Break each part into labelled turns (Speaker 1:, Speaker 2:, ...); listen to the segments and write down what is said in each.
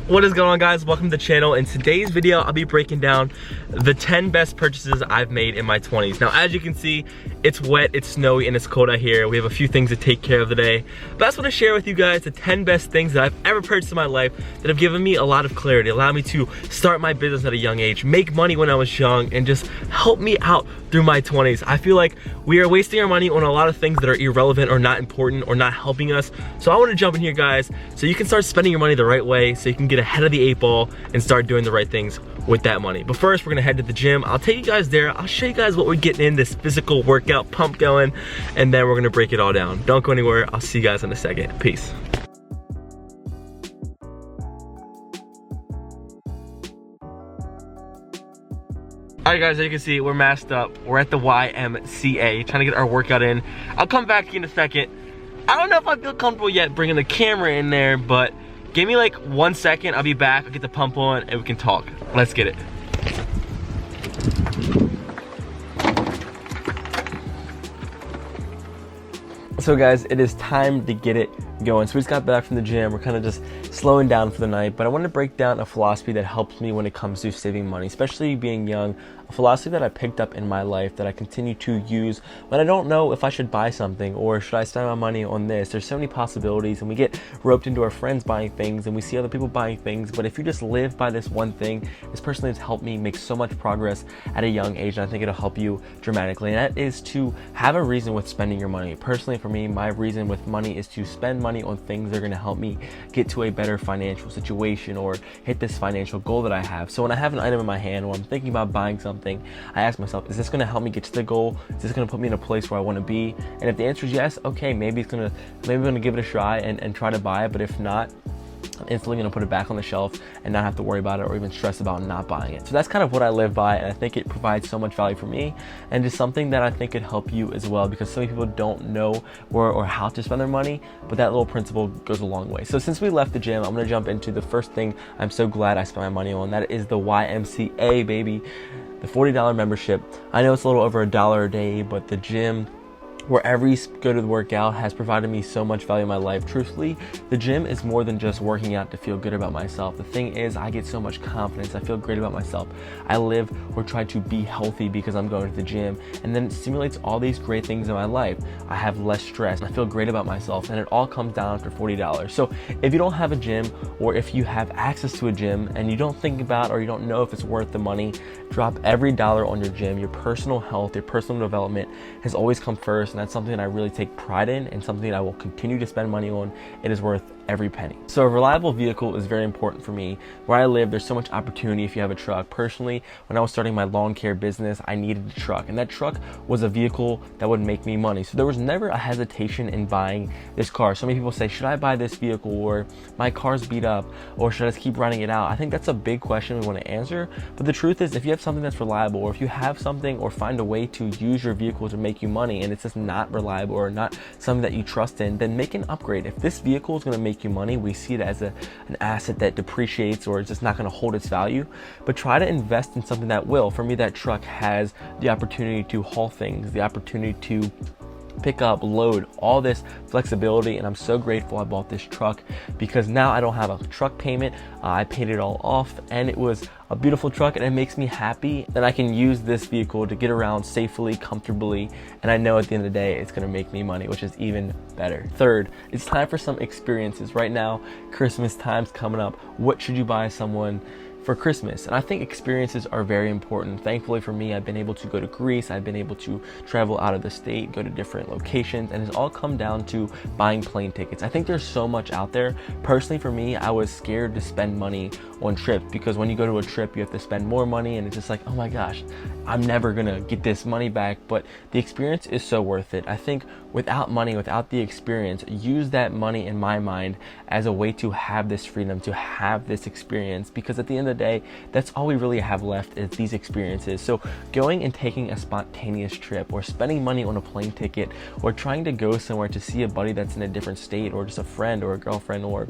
Speaker 1: What is going on, guys? Welcome to the channel. In today's video, I'll be breaking down the 10 best purchases I've made in my 20s. Now, as you can see, it's wet, it's snowy, and it's cold out here. We have a few things to take care of today. But I just want to share with you guys the 10 best things that I've ever purchased in my life that have given me a lot of clarity, allowed me to start my business at a young age, make money when I was young, and just help me out through my 20s. I feel like we are wasting our money on a lot of things that are irrelevant or not important or not helping us. So I want to jump in here, guys, so you can start spending your money the right way, so you can get ahead of the 8 ball and start doing the right things with that money. But first, we're gonna head to the gym. I'll take you guys there. I'll show you guys what we're getting in, this physical workout pump going, and then we're gonna break it all down. Don't go anywhere. I'll see you guys in a second. Peace. Alright guys, as you can see, we're masked up. We're at the YMCA, trying to get our workout in. I'll come back in a second. I don't know if I feel comfortable yet bringing the camera in there, but give me like 1 second, I'll be back, I'll get the pump on, and we can talk. Let's get it. So guys, it is time to get it going. So we just got back from the gym. We're kind of just slowing down for the night, but I want to break down a philosophy that helps me when it comes to saving money, especially being young. A philosophy that I picked up in my life that I continue to use when I don't know if I should buy something or should I spend my money on this. There's so many possibilities, and we get roped into our friends buying things and we see other people buying things. But if you just live by this one thing, this personally has helped me make so much progress at a young age, and I think it'll help you dramatically. And that is to have a reason with spending your money. Personally, for me, my reason with money is to spend money on things that are going to help me get to a better financial situation or hit this financial goal that I have. So when I have an item in my hand or I'm thinking about buying something, I ask myself, is this going to help me get to the goal? Is this going to put me in a place where I want to be? And if the answer is yes, okay, maybe I'm going to give it a try and try to buy it. But if not, I'm instantly going to put it back on the shelf and not have to worry about it or even stress about not buying it. So that's kind of what I live by, and I think it provides so much value for me, and just something that I think could help you as well, because so many people don't know where or how to spend their money, but that little principle goes a long way. So since we left the gym, I'm going to jump into the first thing I'm so glad I spent my money on. That is the YMCA, baby. The $40 membership. I know it's a little over $1 a day, but the gym, wherever you go to the workout, has provided me so much value in my life. Truthfully, the gym is more than just working out to feel good about myself. The thing is, I get so much confidence. I feel great about myself. I live or try to be healthy because I'm going to the gym, and then it stimulates all these great things in my life. I have less stress, and I feel great about myself, and it all comes down for $40. So if you don't have a gym, or if you have access to a gym and you don't think about or you don't know if it's worth the money, drop every dollar on your gym. Your personal health, your personal development has always come first, and that's something that I really take pride in and something that I will continue to spend money on. It is worth every penny. So a reliable vehicle is very important for me. Where I live, there's so much opportunity if you have a truck. Personally, when I was starting my lawn care business, I needed a truck, and that truck was a vehicle that would make me money. So there was never a hesitation in buying this car. So many people say, should I buy this vehicle, or my car's beat up, or should I just keep running it out? I think that's a big question we want to answer. But the truth is, if you have something that's reliable, or if you have something or find a way to use your vehicle to make you money, and it's just not reliable or not something that you trust in, then make an upgrade. If this vehicle is going to make you money, we see it as an asset that depreciates or is just not going to hold its value, but try to invest in something that will. For me, that truck has the opportunity to haul things, the opportunity to pick up, load, all this flexibility, and I'm so grateful I bought this truck, because now I don't have a truck payment. I paid it all off, and it was a beautiful truck, and it makes me happy that I can use this vehicle to get around safely, comfortably, and I know at the end of the day it's going to make me money, which is even better. Third, it's time for some experiences. Right now, Christmas time's coming up. What should you buy someone for Christmas? And I think experiences are very important. Thankfully for me, I've been able to go to Greece, I've been able to travel out of the state, go to different locations, and it's all come down to buying plane tickets. I think there's so much out there. Personally for me, I was scared to spend money on trips, because when you go to a trip, you have to spend more money, and it's just like, oh my gosh, I'm never gonna get this money back. But the experience is so worth it. I think without money, without the experience, use that money, in my mind, as a way to have this freedom, to have this experience, because at the end of the day, that's all we really have left is these experiences. So going and taking a spontaneous trip, or spending money on a plane ticket, or trying to go somewhere to see a buddy that's in a different state, or just a friend or a girlfriend or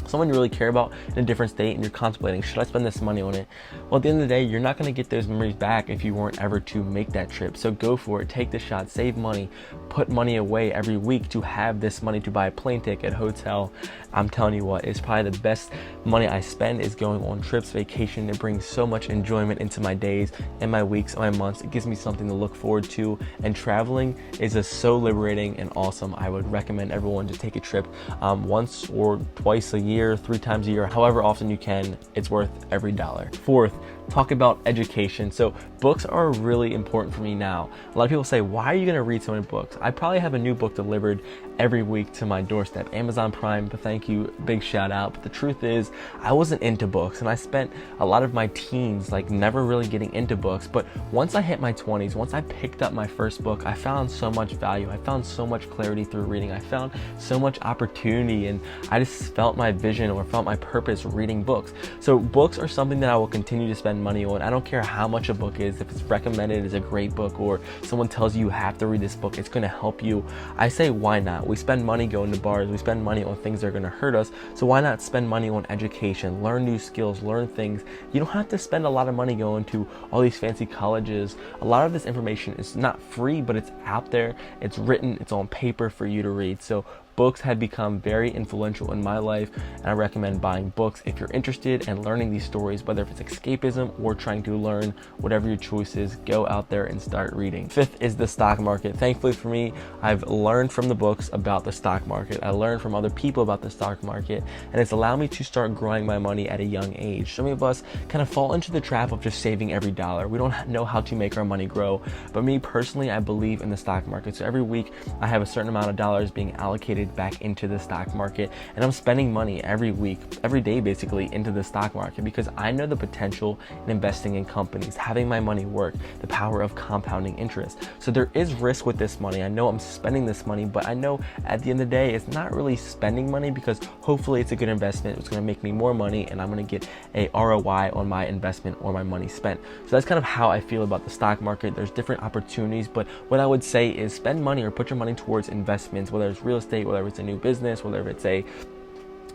Speaker 1: someone you really care about in a different state, and you're contemplating, should I spend this money on it? Well, at the end of the day, you're not going to get those memories back if you weren't ever to make that trip. So go for it, take the shot, save money, put money away every week to have this money to buy a plane ticket, hotel. I'm telling you what, it's probably the best money I spend is going on trips, vacation. It brings so much enjoyment into my days and my weeks and my months. It gives me something to look forward to, and traveling is just so liberating and awesome. I would recommend everyone to take a trip once or twice a year, 3 times a year, however often you can. It's worth every dollar. Fourth, talk about education. So books are really important for me now. A lot of people say, why are you gonna read so many books? I probably have a new book delivered every week to my doorstep. Amazon Prime, but thank you, big shout out. But the truth is, I wasn't into books, and I spent a lot of my teens like never really getting into books. But once I hit my 20s, once I picked up my first book, I found so much value. I found so much clarity through reading. I found so much opportunity, and I just felt my vision or felt my purpose reading books. So books are something that I will continue to spend money on. I don't care how much a book is. If it's recommended as a great book, or someone tells you have to read this book, it's going to help you, I say, why not? We spend money going to bars, we spend money on things that are going to hurt us, so why not spend money on education, learn new skills, learn things. You don't have to spend a lot of money going to all these fancy colleges. A lot of this information is not free, but it's out there, it's written, it's on paper for you to read. So books have become very influential in my life, and I recommend buying books if you're interested in learning these stories, whether if it's escapism or trying to learn. Whatever your choice is, go out there and start reading. Fifth is the stock market. Thankfully for me, I've learned from the books about the stock market. I learned from other people about the stock market, and it's allowed me to start growing my money at a young age. So many of us kind of fall into the trap of just saving every dollar. We don't know how to make our money grow, but me personally, I believe in the stock market. So every week I have a certain amount of dollars being allocated back into the stock market, and I'm spending money every week, every day basically, into the stock market because I know the potential in investing in companies, having my money work, the power of compounding interest. So there is risk with this money. I know I'm spending this money, but I know at the end of the day, it's not really spending money because hopefully it's a good investment. It's going to make me more money, and I'm going to get a ROI on my investment or my money spent. So that's kind of how I feel about the stock market. There's different opportunities, but what I would say is spend money or put your money towards investments, whether it's real estate, whether it's a new business, whether it's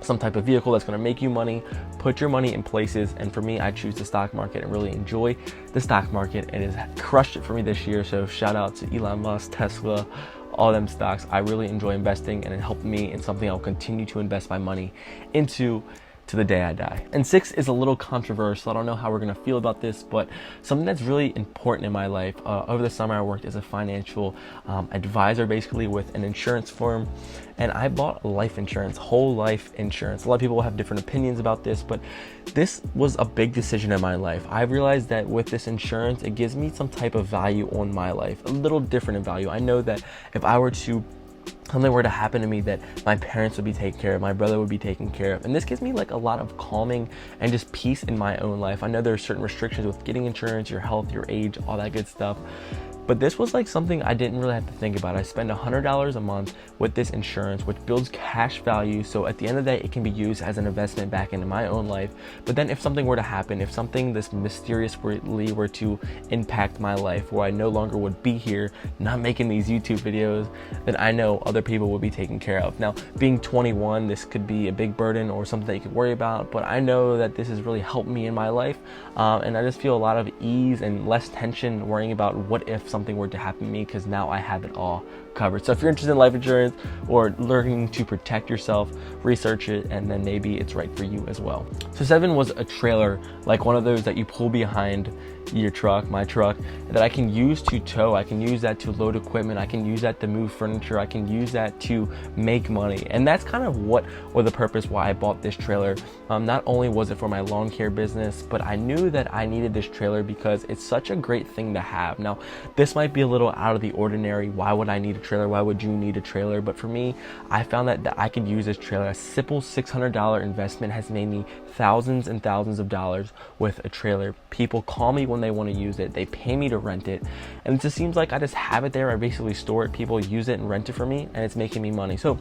Speaker 1: some type of vehicle that's going to make you money. Put your money in places, and for me, I choose the stock market and really enjoy the stock market. It has crushed it for me this year, so shout out to Elon Musk, Tesla, all them stocks. I really enjoy investing, and it helped me in something I'll continue to invest my money into to the day I die. And 6 is a little controversial. I don't know how we're gonna feel about this, but something that's really important in my life. Over the summer, I worked as a financial advisor, basically with an insurance firm, and I bought life insurance, whole life insurance. A lot of people have different opinions about this, but this was a big decision in my life. I realized that with this insurance, it gives me some type of value on my life, a little different in value. I know that if I were to something were to happen to me, that my parents would be taken care of, my brother would be taken care of. And this gives me like a lot of calming and just peace in my own life. I know there are certain restrictions with getting insurance, your health, your age, all that good stuff. But this was like something I didn't really have to think about. I spend $100 a month with this insurance, which builds cash value. So at the end of the day, it can be used as an investment back into my own life. But then if something were to happen, if something this mysteriously were to impact my life, where I no longer would be here, not making these YouTube videos, then I know other people will be taken care of. Now, being 21, this could be a big burden or something that you could worry about, but I know that this has really helped me in my life. And I just feel a lot of ease and less tension worrying about what if something were to happen to me, because now I have it all covered. So if you're interested in life insurance or learning to protect yourself, research it, and then maybe it's right for you as well. So 7 was a trailer, like one of those that you pull behind your truck, my truck, that I can use to tow. I can use that to load equipment. I can use that to move furniture. I can use that to make money. And that's kind of what was the purpose why I bought this trailer. Not only was it for my lawn care business, but I knew that I needed this trailer because it's such a great thing to have. Now, this might be a little out of the ordinary. Why would I need a trailer? Why would you need a trailer? But for me, I found that I could use this trailer. A simple $600 investment has made me thousands and thousands of dollars with a trailer. People call me when they want to use it. They pay me to rent it. And it just seems like I just have it there. I basically store it. People use it and rent it for me, and it's making me money. So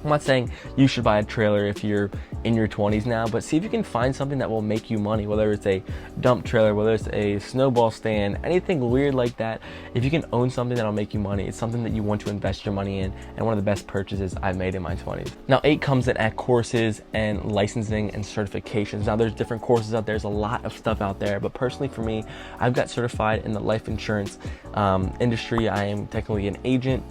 Speaker 1: I'm not saying you should buy a trailer if you're in your 20s now, but see if you can find something that will make you money, whether it's a dump trailer, whether it's a snowball stand, anything weird like that. If you can own something that'll make you money, it's something that you want to invest your money in, and one of the best purchases I've made in my 20s. Now 8 comes in at courses and licensing and certifications. Now there's different courses out there. There's a lot of stuff out there, but personally for me, I've got certified in the life insurance industry. I am technically an agent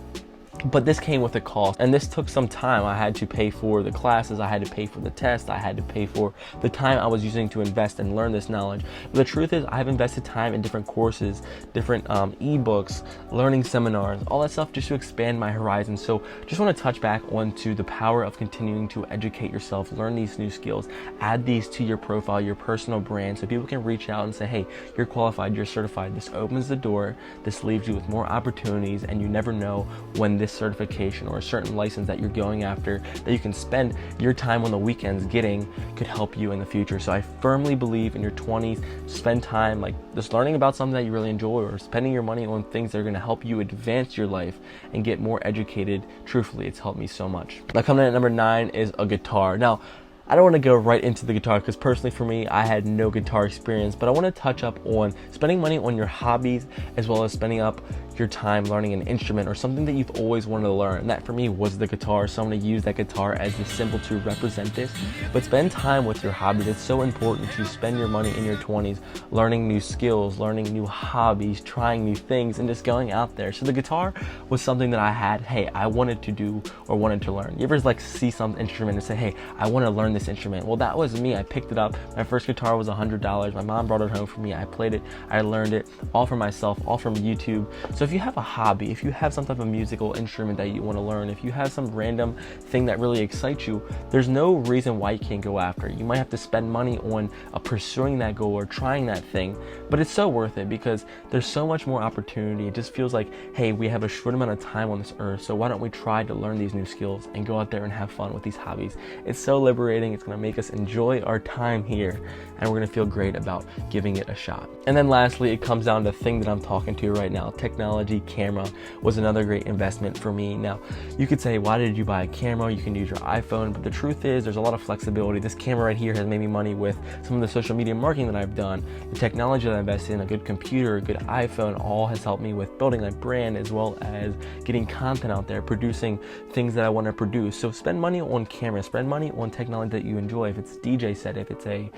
Speaker 1: But this came with a cost, and this took some time. I had to pay for the classes, I had to pay for the test, I had to pay for the time I was using to invest and learn this knowledge. But the truth is, I've invested time in different courses, different ebooks, learning seminars, all that stuff just to expand my horizons. So just want to touch back onto the power of continuing to educate yourself, learn these new skills, add these to your profile, your personal brand, so people can reach out and say, hey, you're qualified, you're certified. This opens the door, this leaves you with more opportunities, and you never know when this certification or a certain license that you're going after that you can spend your time on the weekends getting could help you in the future. So I firmly believe in your 20s, spend time like just learning about something that you really enjoy, or spending your money on things that are going to help you advance your life and get more educated. Truthfully, it's helped me so much. Now, coming in at number 9 is a guitar. Now, I don't want to go right into the guitar because personally for me, I had no guitar experience, but I want to touch up on spending money on your hobbies as well as spending up your time learning an instrument or something that you've always wanted to learn. And that for me was the guitar. So I'm going to use that guitar as the symbol to represent this. But spend time with your hobbies. It's so important to spend your money in your 20s learning new skills, learning new hobbies, trying new things, and just going out there. So the guitar was something that I had, hey, I wanted to do or wanted to learn. You ever like see some instrument and say, hey, I want to learn this instrument? Well, that was me. I picked it up. My first guitar was $100. My mom brought it home for me. I played it. I learned it all for myself, all from YouTube. So if you have a hobby, if you have some type of musical instrument that you want to learn, if you have some random thing that really excites you, there's no reason why you can't go after it. You might have to spend money on pursuing that goal or trying that thing, but it's so worth it because there's so much more opportunity. It just feels like, hey, we have a short amount of time on this earth, so why don't we try to learn these new skills and go out there and have fun with these hobbies? It's so liberating. It's going to make us enjoy our time here, and we're going to feel great about giving it a shot. And then lastly, it comes down to the thing that I'm talking to right now. Technology, camera was another great investment for me. Now, you could say, why did you buy a camera? You can use your iPhone, but the truth is there's a lot of flexibility. This camera right here has made me money with some of the social media marketing that I've done. The technology that I invested in, a good computer, a good iPhone, all has helped me with building my brand as well as getting content out there, producing things that I want to produce. So spend money on camera, spend money on technology that you enjoy. If it's DJ set, if it's a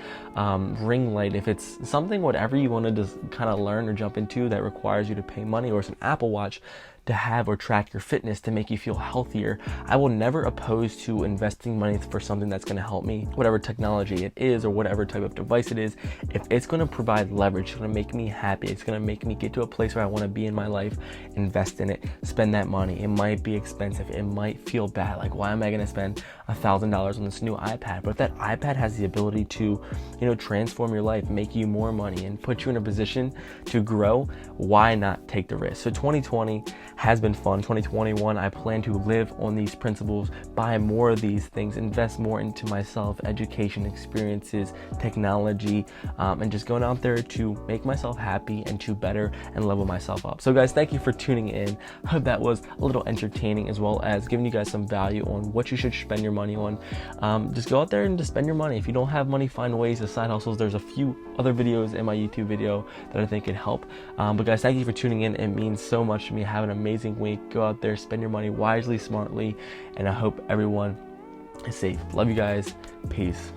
Speaker 1: ring light, if it's something, whatever you want to just kind of learn or jump into that requires you to pay money, or it's an Apple Watch to have or track your fitness to make you feel healthier. I will never oppose to investing money for something that's going to help me, whatever technology it is or whatever type of device it is. If it's going to provide leverage, it's going to make me happy, it's going to make me get to a place where I want to be in my life, invest in it, spend that money. It might be expensive, it might feel bad, like why am I going to spend $1,000 on this new iPad? But if that iPad has the ability to, transform your life, make you more money, and put you in a position to grow, why not take the risk? So 2020 has been fun. 2021, I plan to live on these principles, buy more of these things, invest more into myself, education, experiences, technology, and just going out there to make myself happy and to better and level myself up. So guys, thank you for tuning in. I hope that was a little entertaining as well as giving you guys some value on what you should spend your money on. Just go out there and just spend your money. If you don't have money, find ways to side hustles. There's a few other videos in my YouTube video that I think can help. But guys, thank you for tuning in. It means so much to me. Have an amazing week. Go out there, spend your money wisely, smartly, and I hope everyone is safe. Love you guys. Peace.